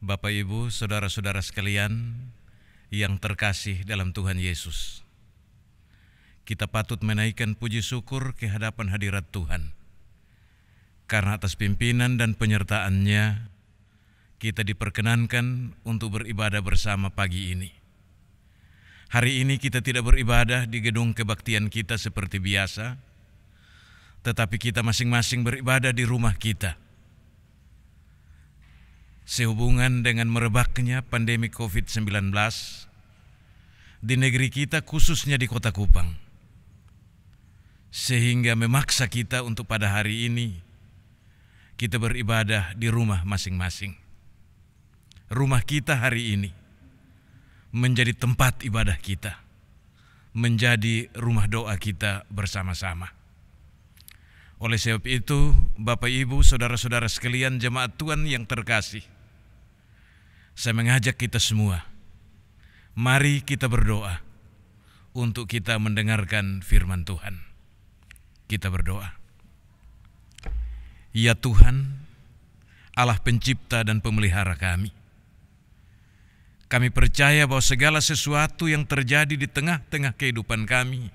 Bapak, Ibu, saudara-saudara sekalian yang terkasih dalam Tuhan Yesus, kita patut menaikkan puji syukur ke hadapan hadirat Tuhan. Karena atas pimpinan dan penyertaan-Nya, kita diperkenankan untuk beribadah bersama pagi ini. Hari ini kita tidak beribadah di gedung kebaktian kita seperti biasa, tetapi kita masing-masing beribadah di rumah kita. Sehubungan dengan merebaknya pandemi COVID-19 di negeri kita, khususnya di Kota Kupang, sehingga memaksa kita untuk pada hari ini kita beribadah di rumah masing-masing. Rumah kita hari ini menjadi tempat ibadah kita, menjadi rumah doa kita bersama-sama. Oleh sebab itu, Bapak, Ibu, saudara-saudara sekalian, jemaat Tuhan yang terkasih, saya mengajak kita semua, mari kita berdoa untuk kita mendengarkan firman Tuhan. Kita berdoa. Ya Tuhan, Allah pencipta dan pemelihara kami, kami percaya bahwa segala sesuatu yang terjadi di tengah-tengah kehidupan kami,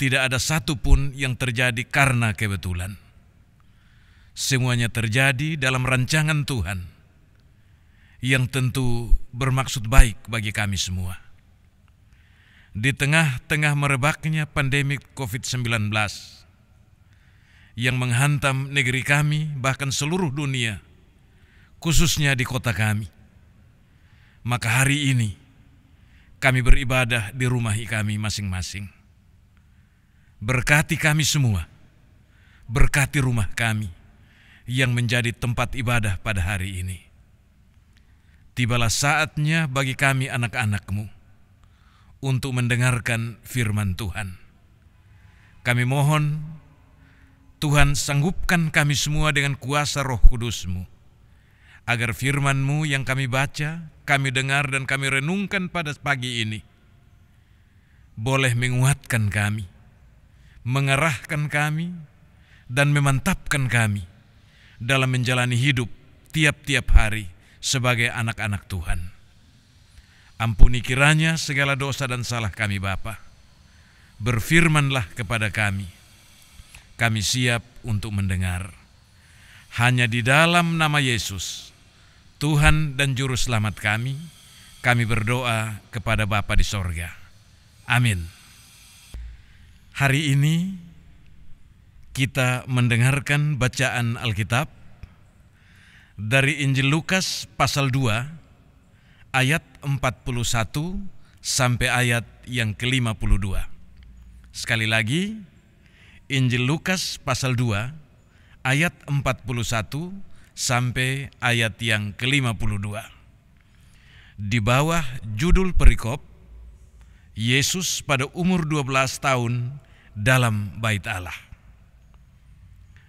tidak ada satupun yang terjadi karena kebetulan. Semuanya terjadi dalam rancangan Tuhan, yang tentu bermaksud baik bagi kami semua. Di tengah-tengah merebaknya pandemi COVID-19 yang menghantam negeri kami, bahkan seluruh dunia, khususnya di kota kami, maka hari ini kami beribadah di rumah kami masing-masing. Berkati kami semua, berkati rumah kami yang menjadi tempat ibadah pada hari ini. Tibalah saatnya bagi kami anak-anak-Mu untuk mendengarkan firman Tuhan. Kami mohon Tuhan sanggupkan kami semua dengan kuasa Roh Kudus-Mu, agar firman-Mu yang kami baca, kami dengar dan kami renungkan pada pagi ini boleh menguatkan kami, mengarahkan kami, dan memantapkan kami dalam menjalani hidup tiap-tiap hari sebagai anak-anak Tuhan. Ampuni kiranya segala dosa dan salah kami, Bapa. Berfirmanlah kepada kami. Kami siap untuk mendengar. Hanya di dalam nama Yesus, Tuhan dan Juru Selamat kami berdoa kepada Bapa di sorga. Amin. Hari ini kita mendengarkan bacaan Alkitab dari Injil Lukas pasal 2 ayat 41 sampai ayat yang ke-52. Sekali lagi, Injil Lukas pasal 2 ayat 41 sampai ayat yang ke-52. Di bawah judul perikop, Yesus pada umur 12 tahun dalam bait Allah.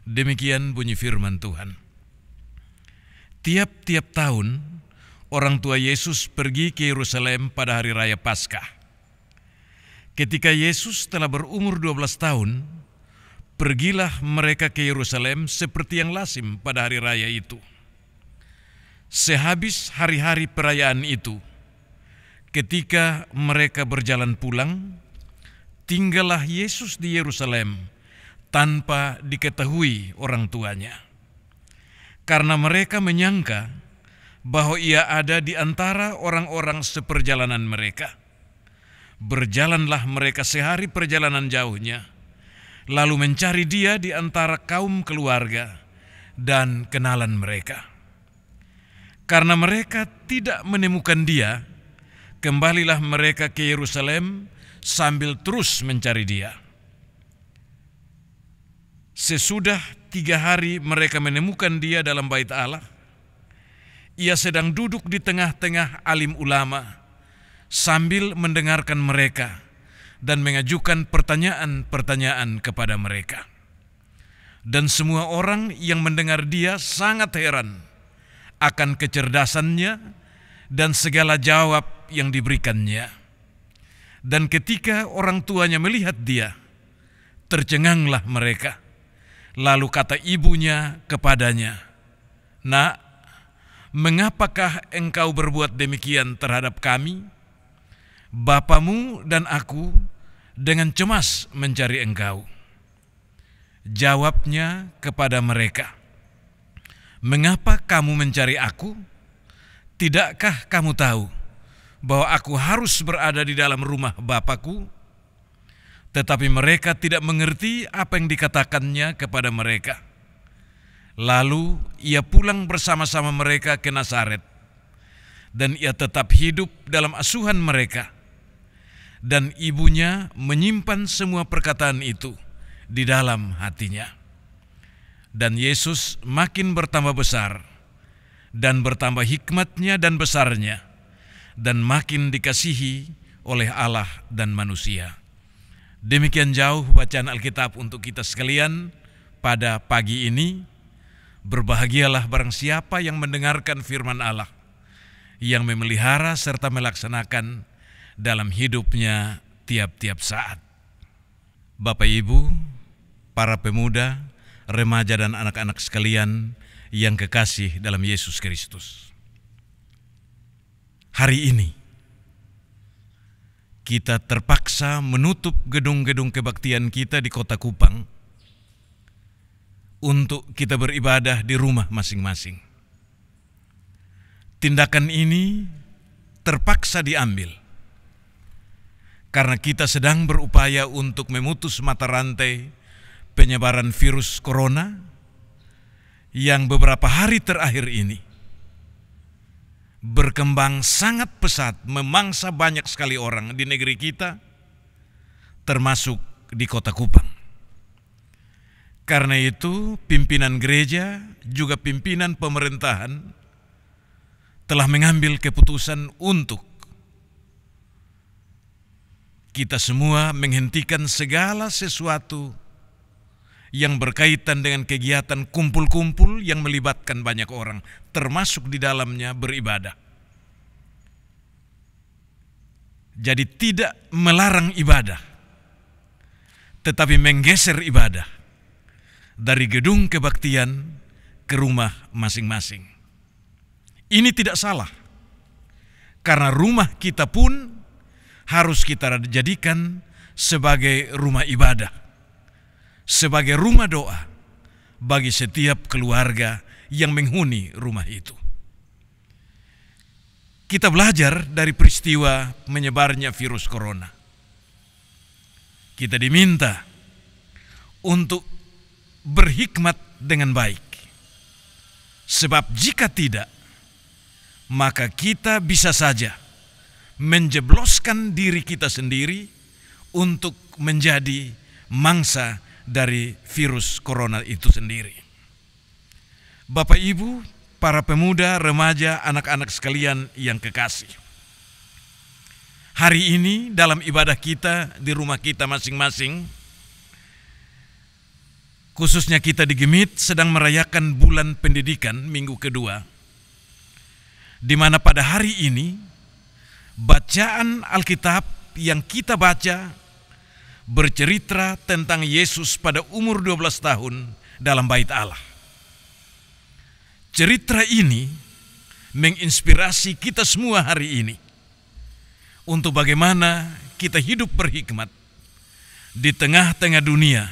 Demikian bunyi firman Tuhan. Tiap-tiap tahun, orang tua Yesus pergi ke Yerusalem pada hari raya Paskah. Ketika Yesus telah berumur 12 tahun, pergilah mereka ke Yerusalem seperti yang lazim pada hari raya itu. Sehabis hari-hari perayaan itu, ketika mereka berjalan pulang, tinggallah Yesus di Yerusalem tanpa diketahui orang tuanya. Karena mereka menyangka bahwa ia ada di antara orang-orang seperjalanan mereka. Berjalanlah mereka sehari perjalanan jauhnya, lalu mencari dia di antara kaum keluarga dan kenalan mereka. Karena mereka tidak menemukan dia, kembalilah mereka ke Yerusalem sambil terus mencari dia. Sesudah 3 hari mereka menemukan dia dalam bait Allah. Ia sedang duduk di tengah-tengah alim ulama sambil mendengarkan mereka dan mengajukan pertanyaan-pertanyaan kepada mereka. Dan semua orang yang mendengar dia sangat heran akan kecerdasannya dan segala jawab yang diberikannya. Dan ketika orang tuanya melihat dia, tercenganglah mereka. Lalu kata ibunya kepadanya, "Nak, mengapakah engkau berbuat demikian terhadap kami, bapamu dan aku, dengan cemas mencari engkau?" Jawabnya kepada mereka, "Mengapa kamu mencari aku? Tidakkah kamu tahu bahwa aku harus berada di dalam rumah Bapakku?" Tetapi mereka tidak mengerti apa yang dikatakannya kepada mereka. Lalu ia pulang bersama-sama mereka ke Nazaret, dan ia tetap hidup dalam asuhan mereka. Dan ibunya menyimpan semua perkataan itu di dalam hatinya. Dan Yesus makin bertambah besar, dan bertambah hikmatnya dan besarnya, dan makin dikasihi oleh Allah dan manusia. Demikian jauh bacaan Alkitab untuk kita sekalian pada pagi ini. Berbahagialah barang siapa yang mendengarkan firman Allah, yang memelihara serta melaksanakan dalam hidupnya tiap-tiap saat. Bapak Ibu, para pemuda, remaja dan anak-anak sekalian yang kekasih dalam Yesus Kristus. Hari ini kita terpaksa menutup gedung-gedung kebaktian kita di Kota Kupang untuk kita beribadah di rumah masing-masing. Tindakan ini terpaksa diambil karena kita sedang berupaya untuk memutus mata rantai penyebaran virus corona yang beberapa hari terakhir ini berkembang sangat pesat, memangsa banyak sekali orang di negeri kita, termasuk di Kota Kupang. Karena itu, pimpinan gereja, juga pimpinan pemerintahan telah mengambil keputusan untuk kita semua menghentikan segala sesuatu yang berkaitan dengan kegiatan kumpul-kumpul yang melibatkan banyak orang, termasuk di dalamnya beribadah. Jadi tidak melarang ibadah, tetapi menggeser ibadah dari gedung kebaktian ke rumah masing-masing. Ini tidak salah, karena rumah kita pun harus kita jadikan sebagai rumah ibadah, sebagai rumah doa bagi setiap keluarga yang menghuni rumah itu. Kita belajar dari peristiwa menyebarnya virus corona. Kita diminta untuk berhikmat dengan baik. Sebab jika tidak, maka kita bisa saja menjebloskan diri kita sendiri untuk menjadi mangsa dari virus corona itu sendiri. Bapak Ibu, para pemuda, remaja, anak-anak sekalian yang kekasih. Hari ini dalam ibadah kita di rumah kita masing-masing, khususnya kita di Gemit sedang merayakan bulan pendidikan minggu kedua, di mana pada hari ini bacaan Alkitab yang kita baca bercerita tentang Yesus pada umur 12 tahun dalam bait Allah. Cerita ini menginspirasi kita semua hari ini untuk bagaimana kita hidup berhikmat di tengah-tengah dunia,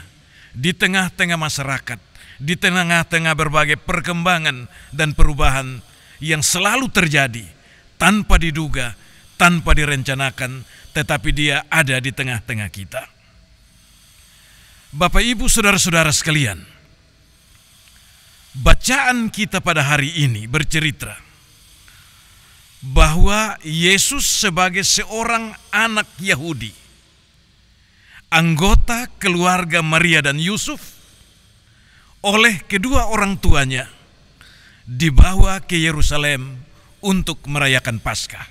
di tengah-tengah masyarakat, di tengah-tengah berbagai perkembangan dan perubahan yang selalu terjadi tanpa diduga, tanpa direncanakan, tetapi dia ada di tengah-tengah kita. Bapak, Ibu, saudara-saudara sekalian, bacaan kita pada hari ini bercerita bahwa Yesus sebagai seorang anak Yahudi, anggota keluarga Maria dan Yusuf, oleh kedua orang tuanya dibawa ke Yerusalem untuk merayakan Paskah.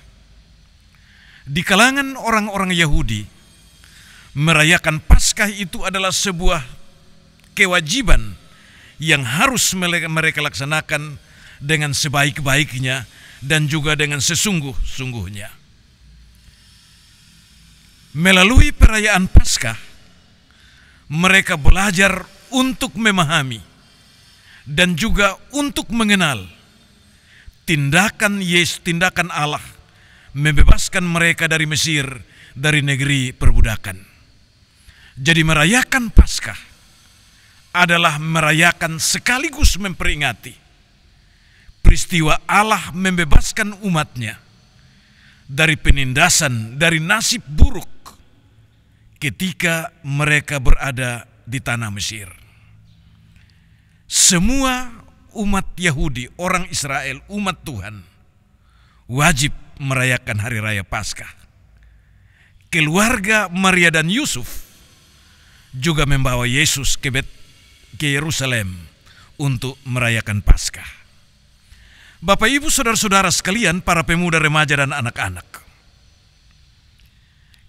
Di kalangan orang-orang Yahudi, merayakan Paskah itu adalah sebuah kewajiban yang harus mereka laksanakan dengan sebaik-baiknya dan juga dengan sesungguh-sungguhnya. Melalui perayaan Paskah, mereka belajar untuk memahami dan juga untuk mengenal tindakan Allah membebaskan mereka dari Mesir, dari negeri perbudakan. Jadi merayakan Paskah adalah merayakan sekaligus memperingati peristiwa Allah membebaskan umatnya dari penindasan, dari nasib buruk ketika mereka berada di tanah Mesir. Semua umat Yahudi, orang Israel, umat Tuhan, wajib merayakan hari raya Paskah. Keluarga Maria dan Yusuf juga membawa Yesus ke Yerusalem untuk merayakan Paskah. Bapak, Ibu, saudara-saudara sekalian, para pemuda, remaja, dan anak-anak,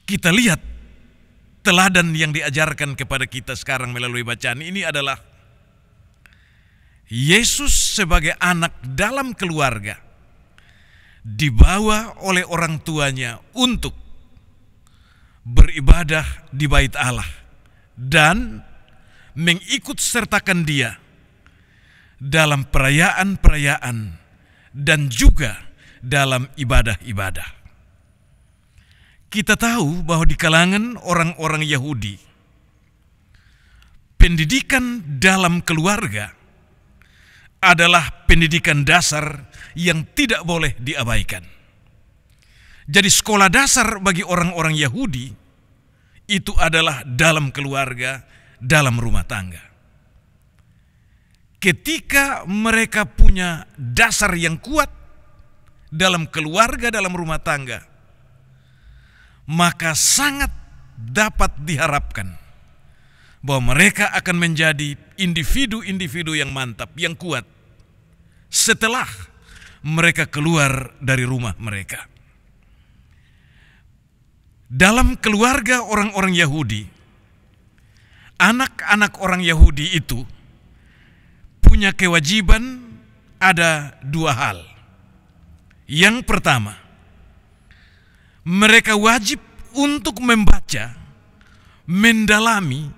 kita lihat teladan yang diajarkan kepada kita sekarang melalui bacaan ini adalah Yesus sebagai anak dalam keluarga dibawa oleh orang tuanya untuk beribadah di bait Allah dan mengikut sertakan dia dalam perayaan-perayaan dan juga dalam ibadah-ibadah. Kita tahu bahwa di kalangan orang-orang Yahudi, pendidikan dalam keluarga adalah pendidikan dasar yang tidak boleh diabaikan. Jadi sekolah dasar bagi orang-orang Yahudi itu adalah dalam keluarga, dalam rumah tangga. Ketika mereka punya dasar yang kuat dalam keluarga, dalam rumah tangga, maka sangat dapat diharapkan bahwa mereka akan menjadi individu-individu yang mantap, yang kuat setelah mereka keluar dari rumah mereka. Dalam keluarga orang-orang Yahudi, anak-anak orang Yahudi itu punya kewajiban ada dua hal. Yang pertama, mereka wajib untuk membaca, mendalami,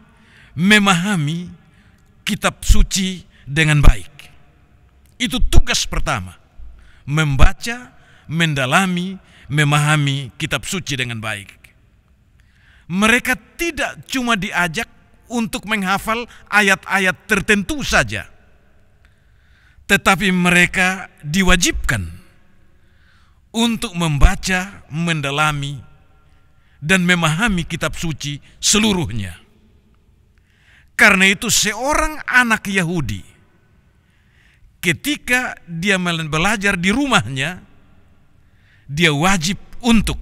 memahami kitab suci dengan baik. Itu tugas pertama, membaca, mendalami, memahami kitab suci dengan baik. Mereka tidak cuma diajak untuk menghafal ayat-ayat tertentu saja, tetapi mereka diwajibkan untuk membaca, mendalami, dan memahami kitab suci seluruhnya. Karena itu seorang anak Yahudi, ketika dia belajar di rumahnya, dia wajib untuk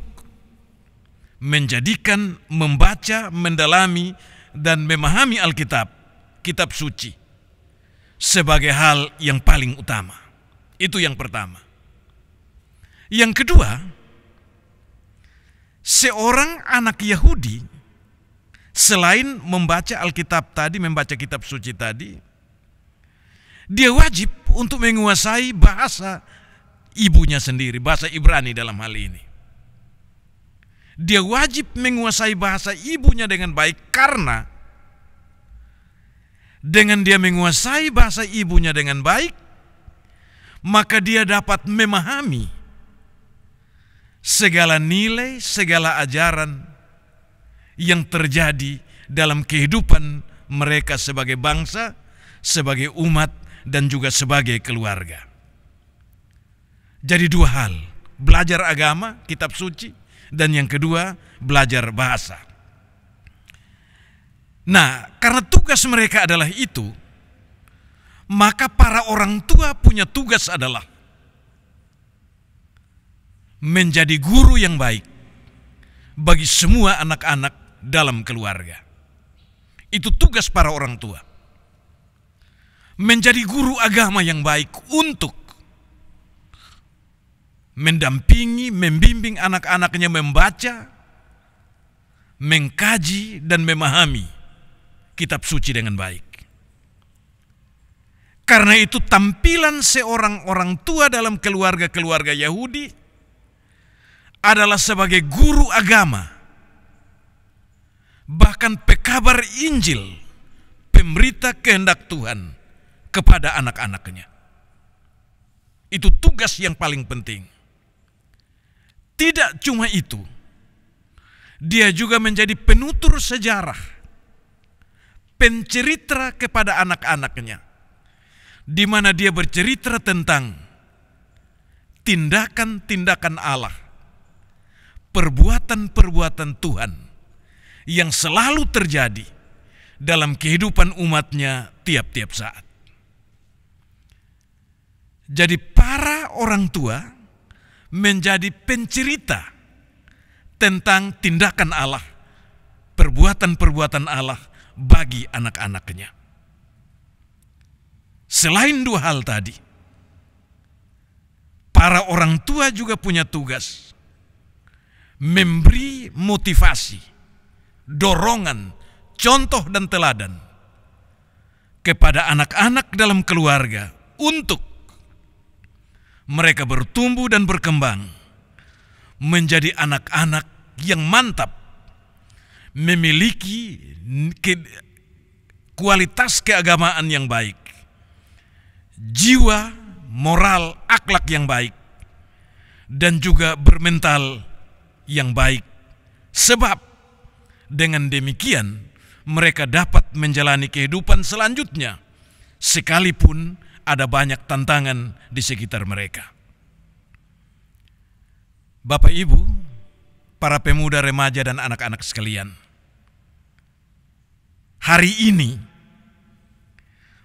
menjadikan membaca, mendalami, dan memahami Alkitab, kitab suci, sebagai hal yang paling utama. Itu yang pertama. Yang kedua, seorang anak Yahudi selain membaca Alkitab tadi, membaca kitab suci tadi, dia wajib untuk menguasai bahasa ibunya sendiri, bahasa Ibrani dalam hal ini. Dia wajib menguasai bahasa ibunya dengan baik, karena dengan dia menguasai bahasa ibunya dengan baik, maka dia dapat memahami segala nilai, segala ajaran yang terjadi dalam kehidupan mereka sebagai bangsa, sebagai umat, dan juga sebagai keluarga. Jadi dua hal, belajar agama, kitab suci, dan yang kedua, belajar bahasa. Nah, karena tugas mereka adalah itu, maka para orang tua punya tugas adalah menjadi guru yang baik bagi semua anak-anak dalam keluarga. Itu tugas para orang tua. Menjadi guru agama yang baik untuk mendampingi, membimbing anak-anaknya membaca, mengkaji, dan memahami kitab suci dengan baik. Karena itu tampilan seorang orang tua dalam keluarga-keluarga Yahudi adalah sebagai guru agama, bahkan pekabar Injil, pemberita kehendak Tuhan kepada anak-anaknya. Itu tugas yang paling penting. Tidak cuma itu, dia juga menjadi penutur sejarah, pencerita kepada anak-anaknya, di mana dia bercerita tentang tindakan-tindakan Allah, perbuatan-perbuatan Tuhan yang selalu terjadi dalam kehidupan umatnya tiap-tiap saat. Jadi para orang tua menjadi pencerita tentang tindakan Allah, perbuatan-perbuatan Allah bagi anak-anaknya. Selain dua hal tadi, para orang tua juga punya tugas memberi motivasi, dorongan, contoh dan teladan kepada anak-anak dalam keluarga untuk mereka bertumbuh dan berkembang menjadi anak-anak yang mantap, memiliki kualitas keagamaan yang baik, jiwa, moral, akhlak yang baik, dan juga bermental yang baik. Sebab dengan demikian mereka dapat menjalani kehidupan selanjutnya sekalipun ada banyak tantangan di sekitar mereka. Bapak Ibu, para pemuda, remaja dan anak-anak sekalian, hari ini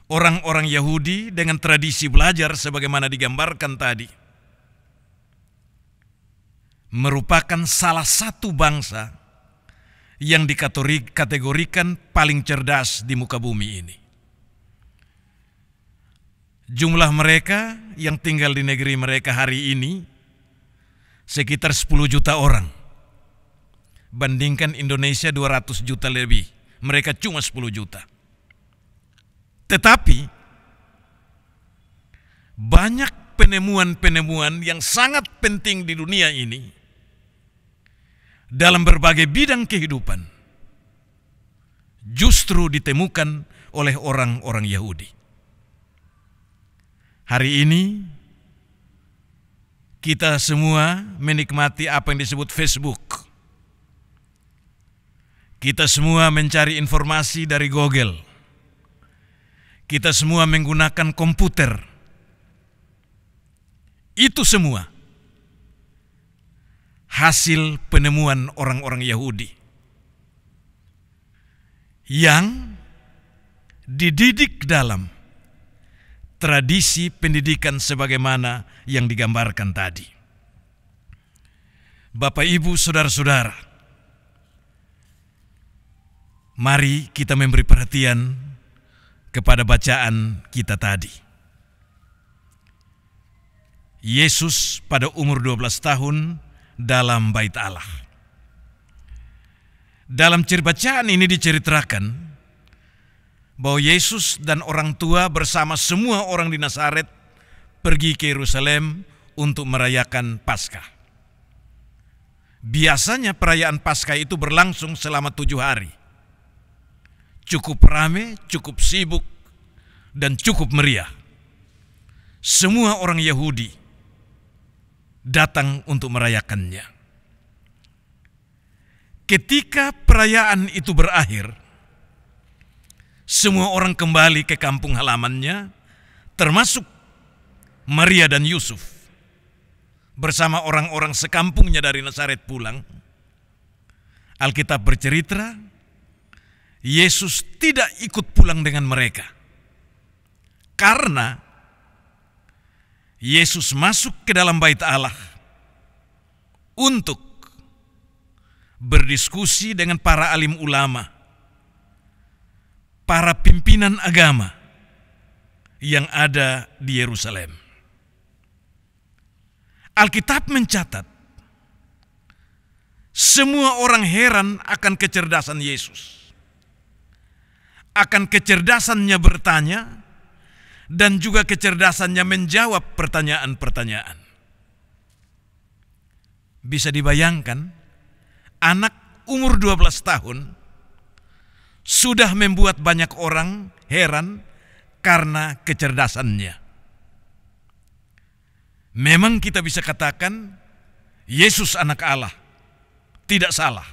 orang-orang Yahudi dengan tradisi belajar sebagaimana digambarkan tadi merupakan salah satu bangsa yang dikategorikan paling cerdas di muka bumi ini. Jumlah mereka yang tinggal di negeri mereka hari ini sekitar 10 juta orang. Bandingkan Indonesia 200 juta lebih, mereka cuma 10 juta. Tetapi banyak penemuan-penemuan yang sangat penting di dunia ini dalam berbagai bidang kehidupan justru ditemukan oleh orang-orang Yahudi. Hari ini kita semua menikmati apa yang disebut Facebook. Kita semua mencari informasi dari Google. Kita semua menggunakan komputer. Itu semua hasil penemuan orang-orang Yahudi yang dididik dalam tradisi pendidikan sebagaimana yang digambarkan tadi. Bapak, Ibu, saudara-saudara, mari kita memberi perhatian kepada bacaan kita tadi. Yesus pada umur 12 tahun dalam bait Allah. Dalam bacaan ini diceritakan bahwa Yesus dan orang tua bersama semua orang di Nazaret pergi ke Yerusalem untuk merayakan Paskah. Biasanya perayaan Paskah itu berlangsung selama 7 hari. Cukup ramai, cukup sibuk, dan cukup meriah. Semua orang Yahudi datang untuk merayakannya. Ketika perayaan itu berakhir, semua orang kembali ke kampung halamannya, termasuk Maria dan Yusuf. Bersama orang-orang sekampungnya dari Nazaret pulang. Alkitab bercerita, Yesus tidak ikut pulang dengan mereka. Karena Yesus masuk ke dalam bait Allah untuk berdiskusi dengan para alim ulama, para pimpinan agama yang ada di Yerusalem. Alkitab mencatat, semua orang heran akan kecerdasan Yesus, akan kecerdasannya bertanya, dan juga kecerdasannya menjawab pertanyaan-pertanyaan. Bisa dibayangkan, anak umur 12 tahun sudah membuat banyak orang heran karena kecerdasannya. Memang kita bisa katakan Yesus anak Allah, tidak salah.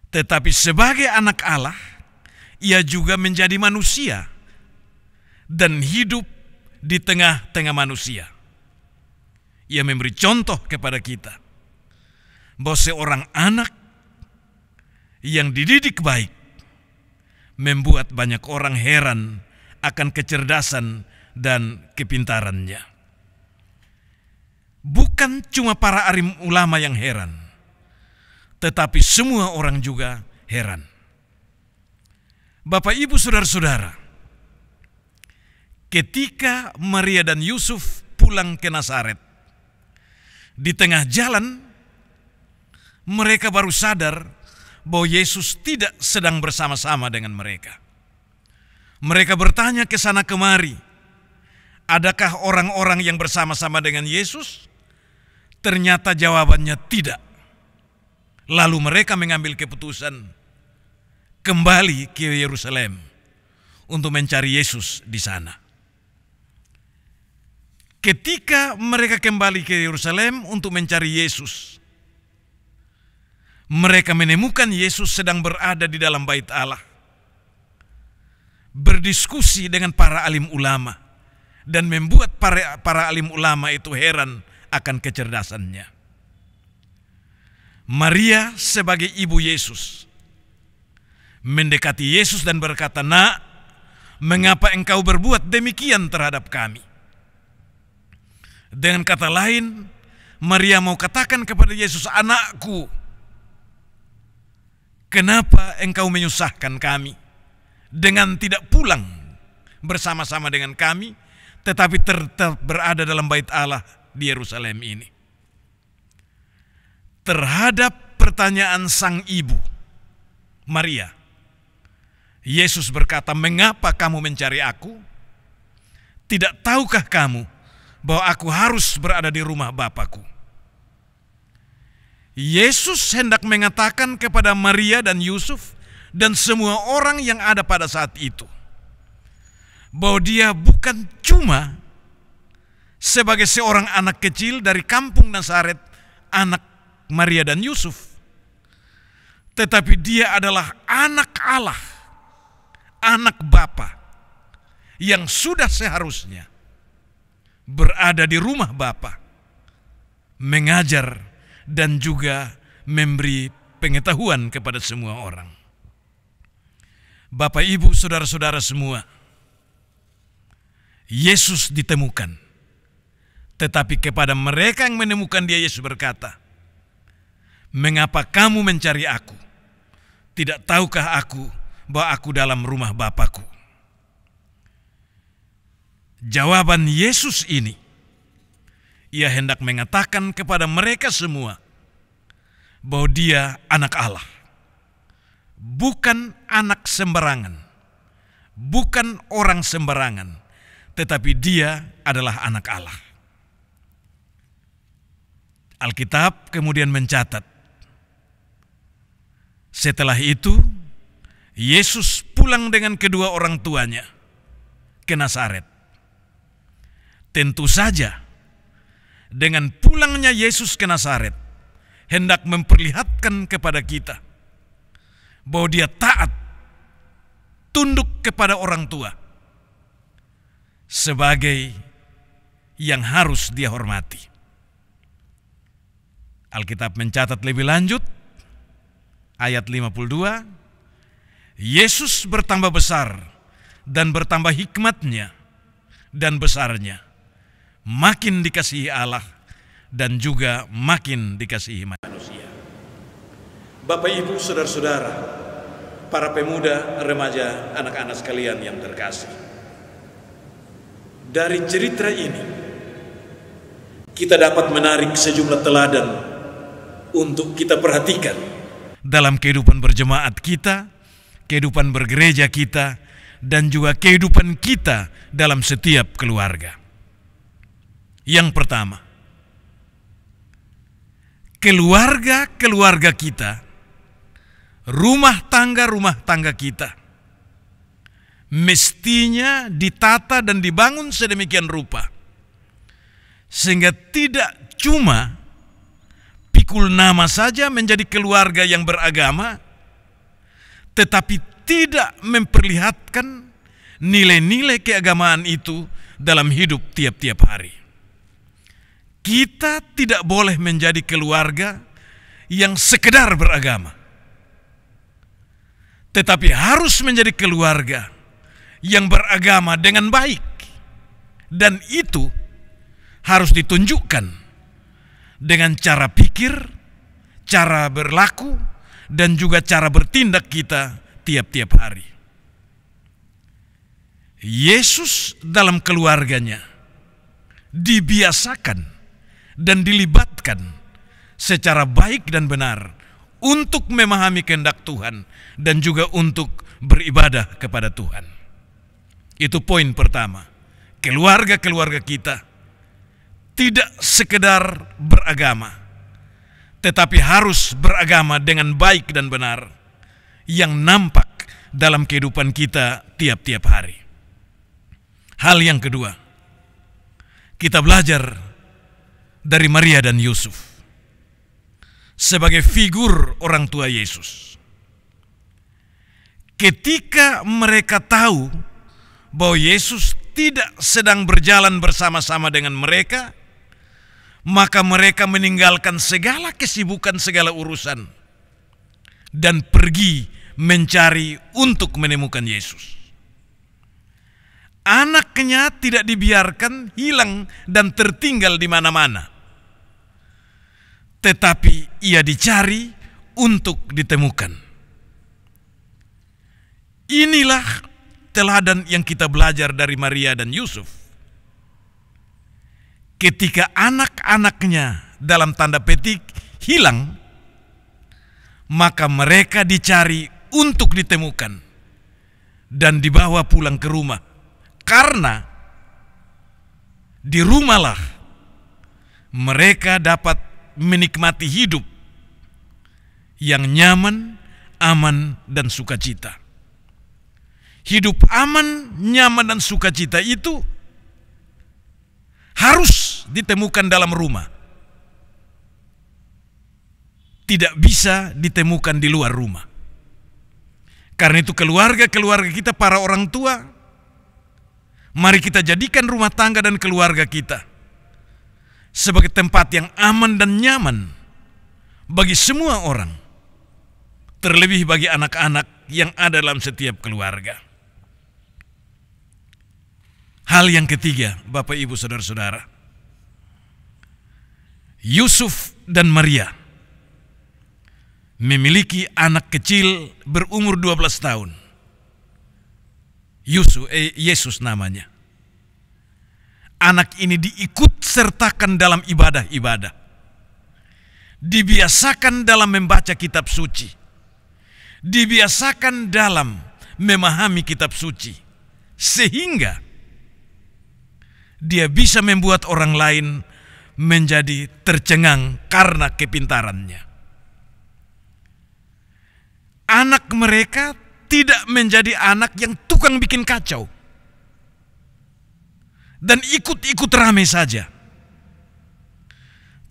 Tetapi sebagai anak Allah, ia juga menjadi manusia dan hidup di tengah-tengah manusia. Ia memberi contoh kepada kita bahwa seorang anak yang dididik baik membuat banyak orang heran akan kecerdasan dan kepintarannya. Bukan cuma para alim ulama yang heran, tetapi semua orang juga heran. Bapak, Ibu, saudara-saudara, ketika Maria dan Yusuf pulang ke Nazaret, di tengah jalan mereka baru sadar bahwa Yesus tidak sedang bersama-sama dengan mereka. Mereka bertanya ke sana kemari, adakah orang-orang yang bersama-sama dengan Yesus? Ternyata jawabannya tidak. Lalu mereka mengambil keputusan kembali ke Yerusalem untuk mencari Yesus di sana. Ketika mereka kembali ke Yerusalem untuk mencari Yesus, mereka menemukan Yesus sedang berada di dalam bait Allah, berdiskusi dengan para alim ulama, dan membuat para alim ulama itu heran akan kecerdasannya. Maria sebagai ibu Yesus mendekati Yesus dan berkata, "Nak, mengapa engkau berbuat demikian terhadap kami?" Dengan kata lain, Maria mau katakan kepada Yesus, "Anakku, kenapa engkau menyusahkan kami dengan tidak pulang bersama-sama dengan kami, tetapi tetap berada dalam bait Allah di Yerusalem ini?" Terhadap pertanyaan sang ibu, Maria, Yesus berkata, "Mengapa kamu mencari aku? Tidak tahukah kamu bahwa aku harus berada di rumah Bapakku?" Yesus hendak mengatakan kepada Maria dan Yusuf dan semua orang yang ada pada saat itu bahwa dia bukan cuma sebagai seorang anak kecil dari kampung Nazaret, anak Maria dan Yusuf, tetapi dia adalah anak Allah, anak Bapa yang sudah seharusnya berada di rumah Bapa, mengajar dan juga memberi pengetahuan kepada semua orang. Bapak, Ibu, saudara-saudara semua, Yesus ditemukan. Tetapi kepada mereka yang menemukan dia, Yesus berkata, "Mengapa kamu mencari aku? Tidak tahukah aku bahwa aku dalam rumah Bapakku?" Jawaban Yesus ini, ia hendak mengatakan kepada mereka semua bahwa dia anak Allah. Bukan anak sembarangan, bukan orang sembarangan, tetapi dia adalah anak Allah. Alkitab kemudian mencatat, setelah itu Yesus pulang dengan kedua orang tuanya ke Nazaret. Tentu saja dengan pulangnya Yesus ke Nazaret hendak memperlihatkan kepada kita bahwa dia taat, tunduk kepada orang tua sebagai yang harus dia hormati. Alkitab mencatat lebih lanjut, ayat 52, Yesus bertambah besar dan bertambah hikmatnya dan besarnya, makin dikasihi Allah dan juga makin dikasihi manusia. Bapak, Ibu, saudara-saudara, para pemuda, remaja, anak-anak sekalian yang terkasih, dari cerita ini kita dapat menarik sejumlah teladan untuk kita perhatikan dalam kehidupan berjemaat kita, kehidupan bergereja kita, dan juga kehidupan kita dalam setiap keluarga. Yang pertama, keluarga kita, rumah tangga kita mestinya ditata dan dibangun sedemikian rupa Sehingga tidak cuma pikul nama saja menjadi keluarga yang beragama, tetapi tidak memperlihatkan nilai-nilai keagamaan itu dalam hidup tiap-tiap hari. Kita tidak boleh menjadi keluarga yang sekedar beragama, tetapi harus menjadi keluarga yang beragama dengan baik. Dan itu harus ditunjukkan dengan cara pikir, cara berlaku, dan juga cara bertindak kita tiap-tiap hari. Yesus dalam keluarganya dibiasakan dan dilibatkan secara baik dan benar untuk memahami kehendak Tuhan dan juga untuk beribadah kepada Tuhan. Itu poin pertama. Keluarga-keluarga kita tidak sekedar beragama, tetapi harus beragama dengan baik dan benar yang nampak dalam kehidupan kita tiap-tiap hari. Hal yang kedua, kita belajar dari Maria dan Yusuf sebagai figur orang tua Yesus. Ketika mereka tahu bahwa Yesus tidak sedang berjalan bersama-sama dengan mereka, maka mereka meninggalkan segala kesibukan, segala urusan, dan pergi mencari untuk menemukan Yesus. Anaknya tidak dibiarkan hilang dan tertinggal di mana-mana, tetapi ia dicari untuk ditemukan. Inilah teladan yang kita belajar dari Maria dan Yusuf. Ketika anak-anaknya dalam tanda petik hilang, maka mereka dicari untuk ditemukan dan dibawa pulang ke rumah. Karena di rumahlah mereka dapat menikmati hidup yang nyaman, aman, dan sukacita. Hidup aman, nyaman, dan sukacita itu harus ditemukan dalam rumah. Tidak bisa ditemukan di luar rumah. Karena itu keluarga-keluarga kita, para orang tua, mari kita jadikan rumah tangga dan keluarga kita sebagai tempat yang aman dan nyaman bagi semua orang, terlebih bagi anak-anak yang ada dalam setiap keluarga. Hal yang ketiga, Bapak, Ibu, Saudara-saudara, Yusuf dan Maria memiliki anak kecil berumur 12 tahun. Yesus namanya. Anak ini diikut sertakan dalam ibadah-ibadah. Dibiasakan dalam membaca kitab suci. Dibiasakan dalam memahami kitab suci. Sehingga dia bisa membuat orang lain menjadi tercengang karena kepintarannya. Anak mereka tidak menjadi anak yang tukang bikin kacau dan ikut-ikut rame saja.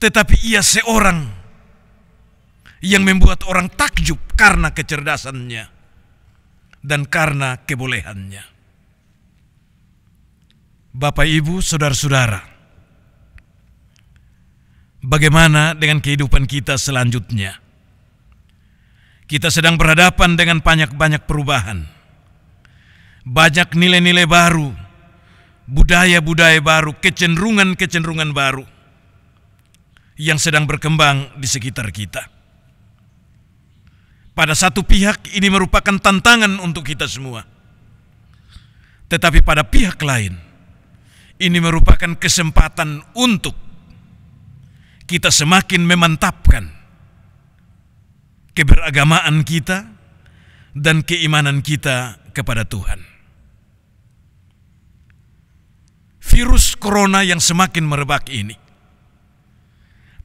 Tetapi ia seorang yang membuat orang takjub karena kecerdasannya dan karena kebolehannya. Bapak, Ibu, Saudara-saudara, bagaimana dengan kehidupan kita selanjutnya? Kita sedang berhadapan dengan banyak-banyak perubahan. Banyak nilai-nilai baru, budaya-budaya baru, kecenderungan-kecenderungan baru yang sedang berkembang di sekitar kita. Pada satu pihak ini merupakan tantangan untuk kita semua. Tetapi pada pihak lain, ini merupakan kesempatan untuk kita semakin memantapkan keberagamaan kita dan keimanan kita kepada Tuhan. Virus corona yang semakin merebak ini,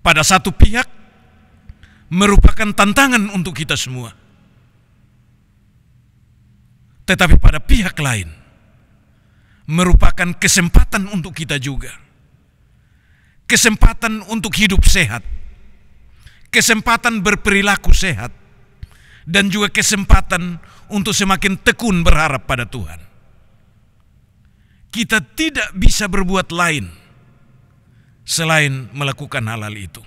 pada satu pihak merupakan tantangan untuk kita semua. Tetapi pada pihak lain, merupakan kesempatan untuk kita juga. kesempatan untuk hidup sehat, kesempatan berperilaku sehat, dan juga kesempatan untuk semakin tekun berharap pada Tuhan. Kita tidak bisa berbuat lain selain melakukan hal-hal itu.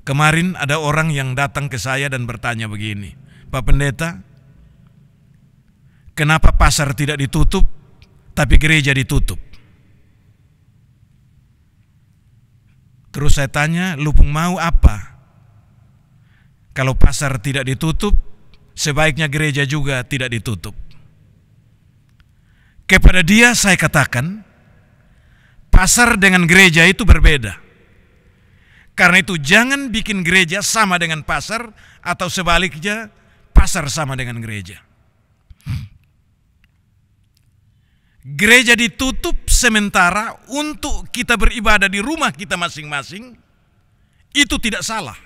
Kemarin ada orang yang datang ke saya dan bertanya begini, Pak Pendeta, kenapa pasar tidak ditutup tapi gereja ditutup? Terus saya tanya, lu mau apa? Kalau pasar tidak ditutup, sebaiknya gereja juga tidak ditutup. Kepada dia saya katakan, pasar dengan gereja itu berbeda. Karena itu jangan bikin gereja sama dengan pasar, atau sebaliknya pasar sama dengan gereja. Gereja ditutup sementara untuk kita beribadah di rumah kita masing-masing, itu tidak salah.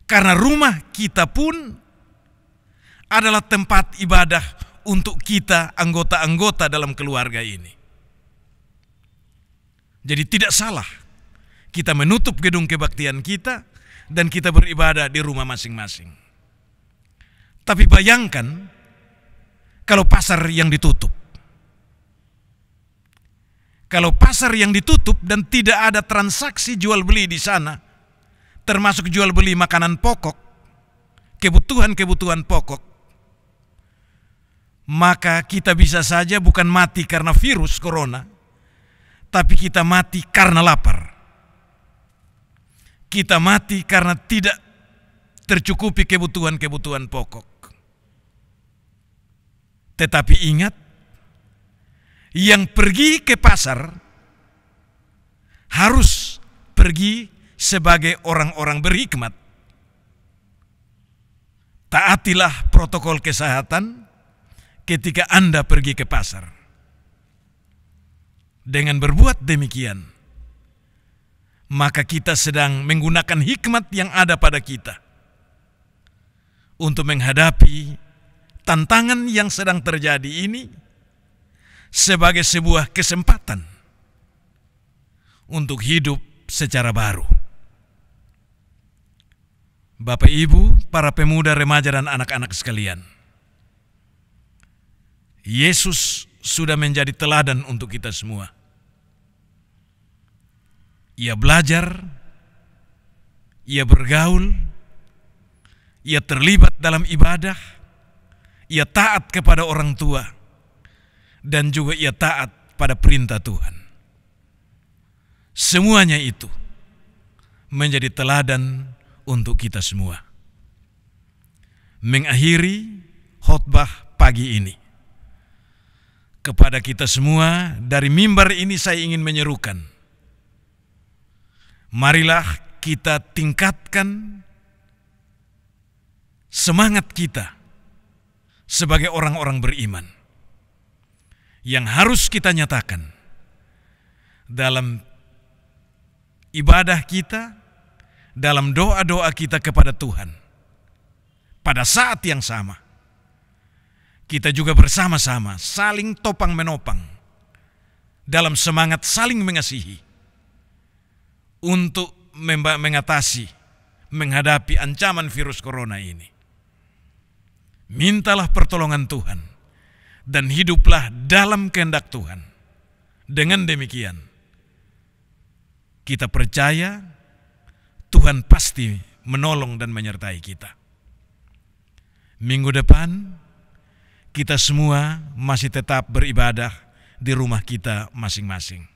Karena rumah kita pun adalah tempat ibadah untuk kita anggota-anggota dalam keluarga ini. Jadi tidak salah kita menutup gedung kebaktian kita dan kita beribadah di rumah masing-masing. Tapi bayangkan kalau pasar yang ditutup. Kalau pasar yang ditutup dan tidak ada transaksi jual beli di sana, termasuk jual beli makanan pokok, kebutuhan-kebutuhan pokok, maka kita bisa saja bukan mati karena virus corona, tapi kita mati karena lapar. Kita mati karena tidak tercukupi kebutuhan-kebutuhan pokok. Tetapi ingat, yang pergi ke pasar harus pergi sebagai orang-orang berhikmat. Taatilah protokol kesehatan ketika Anda pergi ke pasar. Dengan berbuat demikian, maka kita sedang menggunakan hikmat yang ada pada kita untuk menghadapi tantangan yang sedang terjadi ini sebagai sebuah kesempatan untuk hidup secara baru. Bapak Ibu, para pemuda, remaja dan anak-anak sekalian, Yesus sudah menjadi teladan untuk kita semua. Ia belajar, ia bergaul, ia terlibat dalam ibadah, ia taat kepada orang tua, dan juga ia taat pada perintah Tuhan. Semuanya itu menjadi teladan untuk kita semua. Mengakhiri khotbah pagi ini, kepada kita semua dari mimbar ini saya ingin menyerukan, marilah kita tingkatkan semangat kita sebagai orang-orang beriman yang harus kita nyatakan dalam ibadah kita, dalam doa-doa kita kepada Tuhan. Pada saat yang sama, kita juga bersama-sama saling topang menopang dalam semangat saling mengasihi untuk mengatasi, menghadapi ancaman virus corona ini. Mintalah pertolongan Tuhan dan hiduplah dalam kehendak Tuhan. Dengan demikian, kita percaya Tuhan pasti menolong dan menyertai kita. Minggu depan, kita semua masih tetap beribadah di rumah kita masing-masing.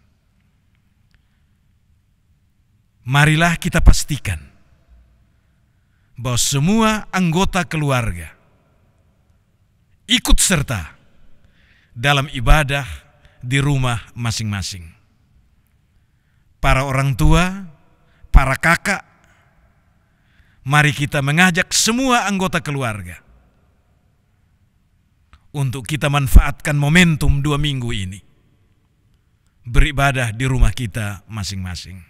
Marilah kita pastikan bahwa semua anggota keluarga ikut serta dalam ibadah di rumah masing-masing. Para orang tua, para kakak, mari kita mengajak semua anggota keluarga untuk kita manfaatkan momentum 2 minggu ini, beribadah di rumah kita masing-masing.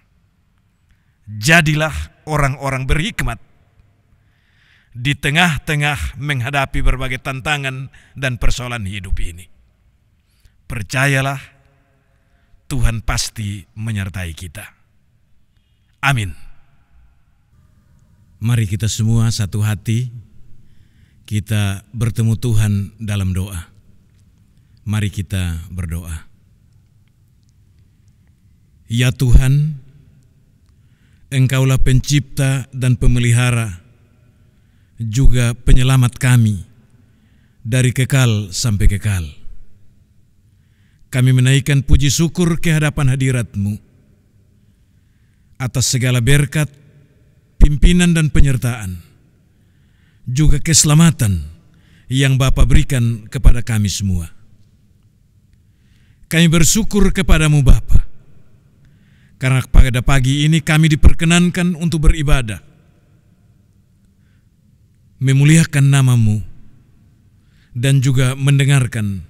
Jadilah orang-orang berhikmat di tengah-tengah menghadapi berbagai tantangan dan persoalan hidup ini. Percayalah, Tuhan pasti menyertai kita. Amin. Mari kita semua satu hati, kita bertemu Tuhan dalam doa. Mari kita berdoa. Ya Tuhan, Engkaulah pencipta dan pemelihara, juga penyelamat kami dari kekal sampai kekal. Kami menaikkan puji syukur ke hadapan hadirat-Mu atas segala berkat, pimpinan dan penyertaan, juga keselamatan yang Bapa berikan kepada kami semua. Kami bersyukur kepadamu Bapa, karena pada pagi ini kami diperkenankan untuk beribadah, memuliakan nama-Mu, dan juga mendengarkan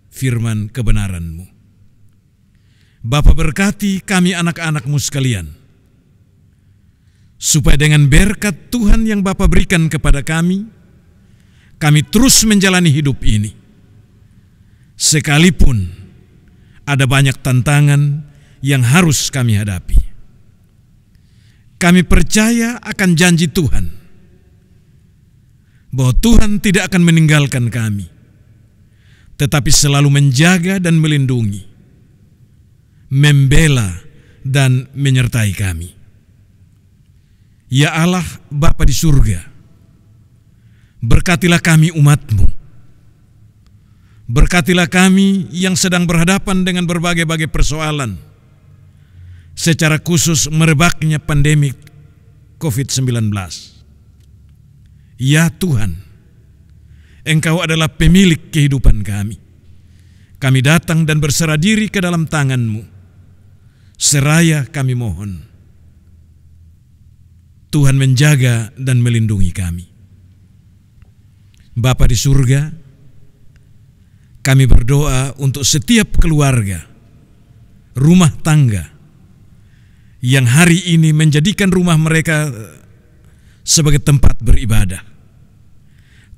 firman kebenaran-Mu. Bapa, berkati kami anak-anak-Mu sekalian, supaya dengan berkat Tuhan yang Bapa berikan kepada kami terus menjalani hidup ini. Sekalipun ada banyak tantangan yang harus kami hadapi, kami percaya akan janji Tuhan, bahwa Tuhan tidak akan meninggalkan kami, tetapi selalu menjaga dan melindungi, membela dan menyertai kami. Ya Allah Bapa di surga, berkatilah kami umat-Mu. Berkatilah kami yang sedang berhadapan dengan berbagai-bagai persoalan, secara khusus merebaknya pandemi COVID-19. Ya Tuhan, Engkau adalah pemilik kehidupan kami. Kami datang dan berserah diri ke dalam tangan-Mu. Seraya kami mohon, Tuhan menjaga dan melindungi kami. Bapa di surga, kami berdoa untuk setiap keluarga, rumah tangga, yang hari ini menjadikan rumah mereka sebagai tempat beribadah.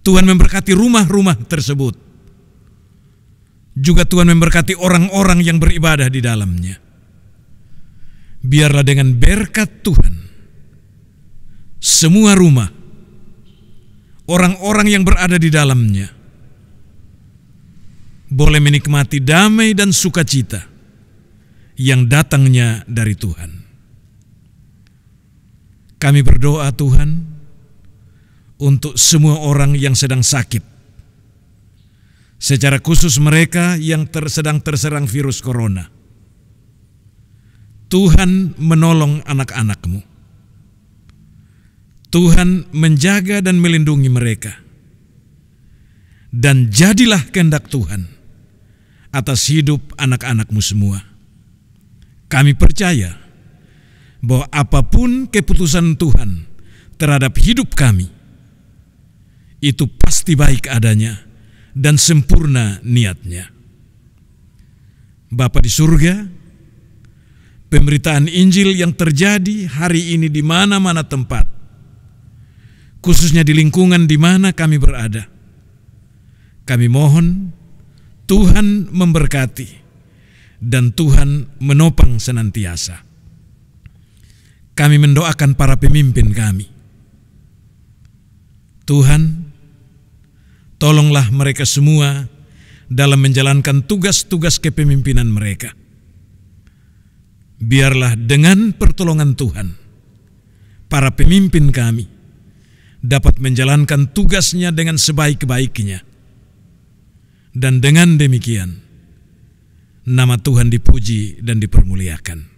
Tuhan memberkati rumah-rumah tersebut. Juga Tuhan memberkati orang-orang yang beribadah di dalamnya. Biarlah dengan berkat Tuhan, semua rumah, orang-orang yang berada di dalamnya, boleh menikmati damai dan sukacita yang datangnya dari Tuhan. Kami berdoa Tuhan untuk semua orang yang sedang sakit, secara khusus mereka yang sedang terserang virus corona. Tuhan menolong anak-anak-Mu. Tuhan menjaga dan melindungi mereka. Dan jadilah kehendak Tuhan atas hidup anak-anak-Mu semua. Kami percaya bahwa apapun keputusan Tuhan terhadap hidup kami, itu pasti baik adanya dan sempurna niatnya. Bapa di surga, pemberitaan Injil yang terjadi hari ini di mana-mana tempat, khususnya di lingkungan di mana kami berada, kami mohon Tuhan memberkati dan Tuhan menopang senantiasa. Kami mendoakan para pemimpin kami. Tuhan, tolonglah mereka semua dalam menjalankan tugas-tugas kepemimpinan mereka. Biarlah dengan pertolongan Tuhan, para pemimpin kami dapat menjalankan tugasnya dengan sebaik-baiknya. Dan dengan demikian, nama Tuhan dipuji dan dipermuliakan.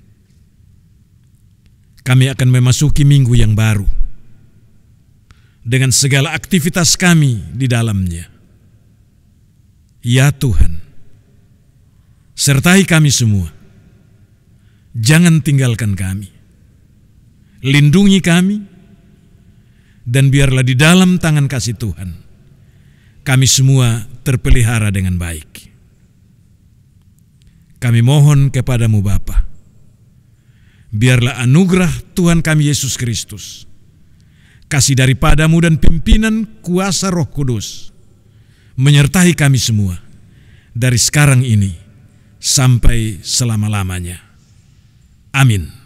Kami akan memasuki minggu yang baru dengan segala aktivitas kami di dalamnya. Ya Tuhan, sertai kami semua. Jangan tinggalkan kami. Lindungi kami, dan biarlah di dalam tangan kasih Tuhan kami semua terpelihara dengan baik. Kami mohon kepadamu Bapa, biarlah anugerah Tuhan kami Yesus Kristus, kasih daripadamu dan pimpinan kuasa Roh Kudus menyertai kami semua dari sekarang ini sampai selama-lamanya. Amin.